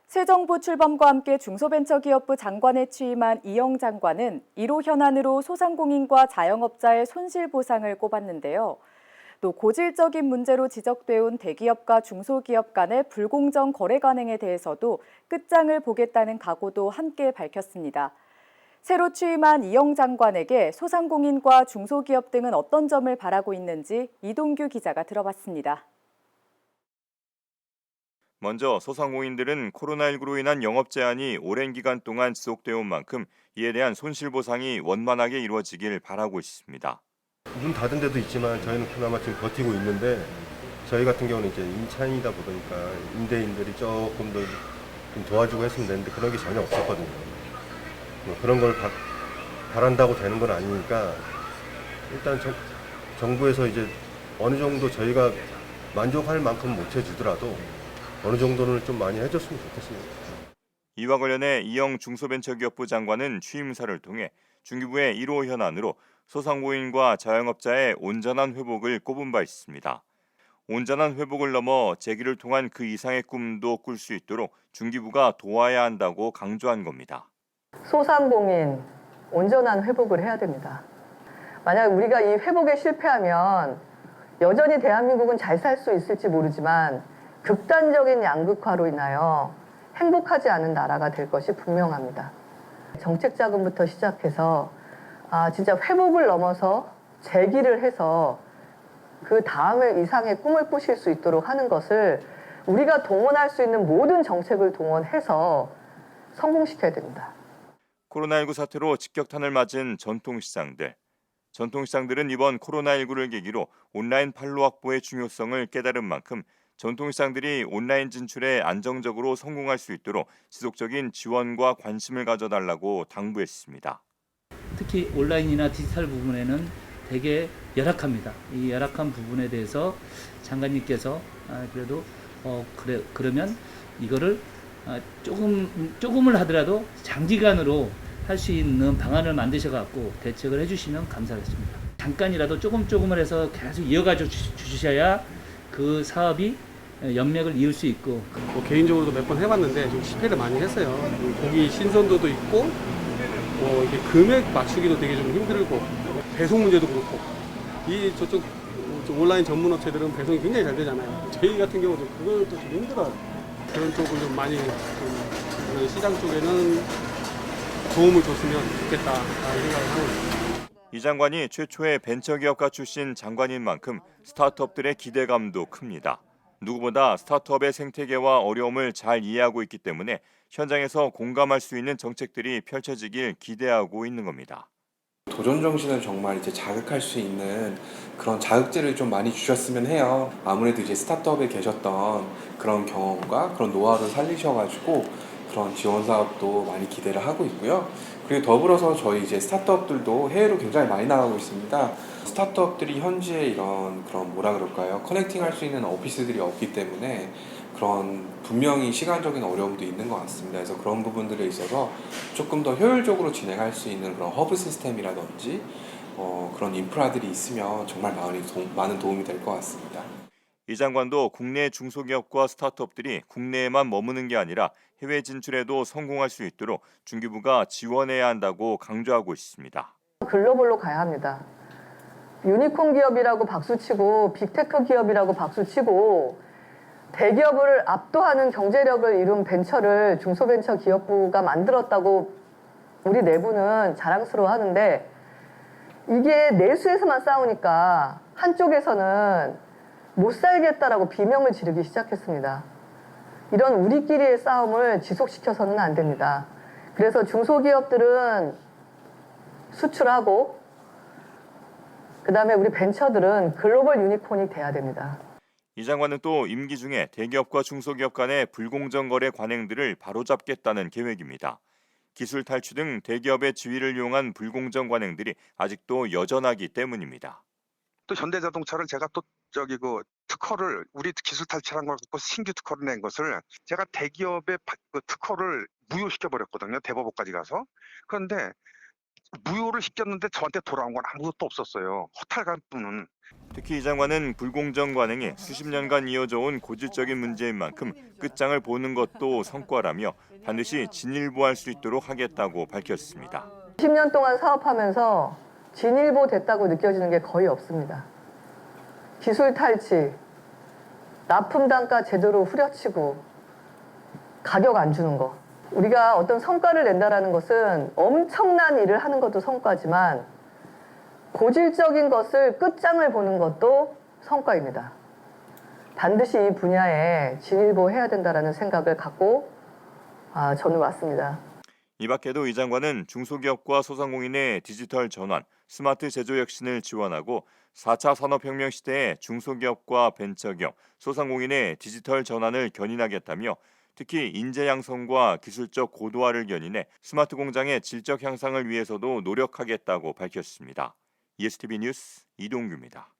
새 정부 출범과 함께 중소벤처기업부 장관에 취임한 이영 장관은 1호 현안으로 소상공인과 자영업자의 손실보상을 꼽았는데요. 또 고질적인 문제로 지적돼 온 대기업과 중소기업 간의 불공정 거래 관행에 대해서도 끝장을 보겠다는 각오도 함께 밝혔습니다. 새로 취임한 이영 장관에게 소상공인과 중소기업 등은 어떤 점을 바라고 있는지 이동규 기자가 들어봤습니다. 먼저 소상공인들은 코로나19로 인한 영업 제한이 오랜 기간 동안 지속되어 온 만큼 이에 대한 손실보상이 원만하게 이루어지길 바라고 있습니다. 문 닫은 데도 있지만 저희는 그나마 지금 버티고 있는데 저희 같은 경우는 이제 임차인이다 보니까 임대인들이 조금 더 좀 도와주고 했으면 되는데 그런 게 전혀 없었거든요. 뭐 그런 걸 바란다고 되는 건 아니니까 일단 정부에서 이제 어느 정도 저희가 만족할 만큼 못 해주더라도 어느 정도는 좀 많이 해줬으면 좋겠습니다. 이와 관련해 이영 중소벤처기업부 장관은 취임사를 통해 중기부의 1호 현안으로 소상공인과 자영업자의 온전한 회복을 꼽은 바 있습니다. 온전한 회복을 넘어 재기를 통한 그 이상의 꿈도 꿀 수 있도록 중기부가 도와야 한다고 강조한 겁니다. 소상공인 온전한 회복을 해야 됩니다. 만약 우리가 이 회복에 실패하면 여전히 대한민국은 잘 살 수 있을지 모르지만 극단적인 양극화로 인하여 행복하지 않은 나라가 될 것이 분명합니다. 정책 자금부터 시작해서 진짜 회복을 넘어서 재기를 해서 그 다음에 이상의 꿈을 꾸실 수 있도록 하는 것을 우리가 동원할 수 있는 모든 정책을 동원해서 성공시켜야 됩니다. 코로나19 사태로 직격탄을 맞은 전통시장들은 이번 코로나19를 계기로 온라인 판로 확보의 중요성을 깨달은 만큼 전통시장들이 온라인 진출에 안정적으로 성공할 수 있도록 지속적인 지원과 관심을 가져달라고 당부했습니다. 특히 온라인이나 디지털 부분에는 되게 열악합니다. 이 열악한 부분에 대해서 장관님께서 그래도 그러면 이거를 조금을 하더라도 장기간으로 할 수 있는 방안을 만드셔 갖고 대책을 해주시면 감사하겠습니다. 잠깐이라도 조금을 해서 계속 이어가 주셔야 그 사업이 연맥을 이을 수 있고. 개인적으로도 몇 번 해봤는데 좀 실패를 많이 했어요. 고기 신선도도 있고 이게 금액 맞추기도 되게 좀 힘들고 배송 문제도 그렇고 저쪽 온라인 전문 업체들은 배송이 굉장히 잘 되잖아요. 저희 같은 경우도 그것도 좀 힘들어요. 그런 쪽을 좀 많이 시장 쪽에는 도움을 줬으면 좋겠다 생각을 하고 있습니다. 이 장관이 최초의 벤처기업가 출신 장관인 만큼 스타트업들의 기대감도 큽니다. 누구보다 스타트업의 생태계와 어려움을 잘 이해하고 있기 때문에 현장에서 공감할 수 있는 정책들이 펼쳐지길 기대하고 있는 겁니다. 도전 정신을 정말 이제 자극할 수 있는 그런 자극제를 좀 많이 주셨으면 해요. 아무래도 이제 스타트업에 계셨던 그런 경험과 그런 노하우를 살리셔가지고 그런 지원 사업도 많이 기대를 하고 있고요. 그리고 더불어서 저희 이제 스타트업들도 해외로 굉장히 많이 나가고 있습니다. 스타트업들이 현지에 그런 뭐라 그럴까요? 커넥팅할 수 있는 오피스들이 없기 때문에 그런 분명히 시간적인 어려움도 있는 것 같습니다. 그래서 그런 부분들에 있어서 조금 더 효율적으로 진행할 수 있는 그런 허브 시스템이라든지 그런 인프라들이 있으면 정말 많은 도움이 될 것 같습니다. 이 장관도 국내 중소기업과 스타트업들이 국내에만 머무는 게 아니라 해외 진출에도 성공할 수 있도록 중기부가 지원해야 한다고 강조하고 있습니다. 글로벌로 가야 합니다. 유니콘 기업이라고 박수치고 빅테크 기업이라고 박수치고 대기업을 압도하는 경제력을 이룬 벤처를 중소벤처기업부가 만들었다고 우리 내부는 자랑스러워하는데 이게 내수에서만 싸우니까 한쪽에서는 못 살겠다라고 비명을 지르기 시작했습니다. 이런 우리끼리의 싸움을 지속시켜서는 안 됩니다. 그래서 중소기업들은 수출하고 그다음에 우리 벤처들은 글로벌 유니콘이 돼야 됩니다. 이 장관은 또 임기 중에 대기업과 중소기업 간의 불공정 거래 관행들을 바로잡겠다는 계획입니다. 기술 탈취 등 대기업의 지위를 이용한 불공정 관행들이 아직도 여전하기 때문입니다. 또 현대자동차를 제가 또 특허를 우리 기술 탈취한 걸 갖고 신규 특허를 낸 것을 제가 대기업의 그 특허를 무효시켜 버렸거든요. 대법원까지 가서. 그런데 무효를 시켰는데 저한테 돌아온 건 아무것도 없었어요. 허탈감 뿐은. 특히 이 장관은 불공정 관행이 수십 년간 이어져 온 고질적인 문제인 만큼 끝장을 보는 것도 성과라며 반드시 진일보할 수 있도록 하겠다고 밝혔습니다. 10년 동안 사업하면서 진일보 됐다고 느껴지는 게 거의 없습니다. 기술 탈취, 납품 단가 제대로 후려치고 가격 안 주는 거. 우리가 어떤 성과를 낸다라는 것은 엄청난 일을 하는 것도 성과지만 고질적인 것을 끝장을 보는 것도 성과입니다. 반드시 이 분야에 진일보해야 된다라는 생각을 갖고 저는 왔습니다. 이 밖에도 이 장관은 중소기업과 소상공인의 디지털 전환, 스마트 제조 혁신을 지원하고 4차 산업혁명 시대의 중소기업과 벤처기업, 소상공인의 디지털 전환을 견인하겠다며 특히 인재 양성과 기술적 고도화를 견인해 스마트 공장의 질적 향상을 위해서도 노력하겠다고 밝혔습니다. ESTV 뉴스 이동규입니다.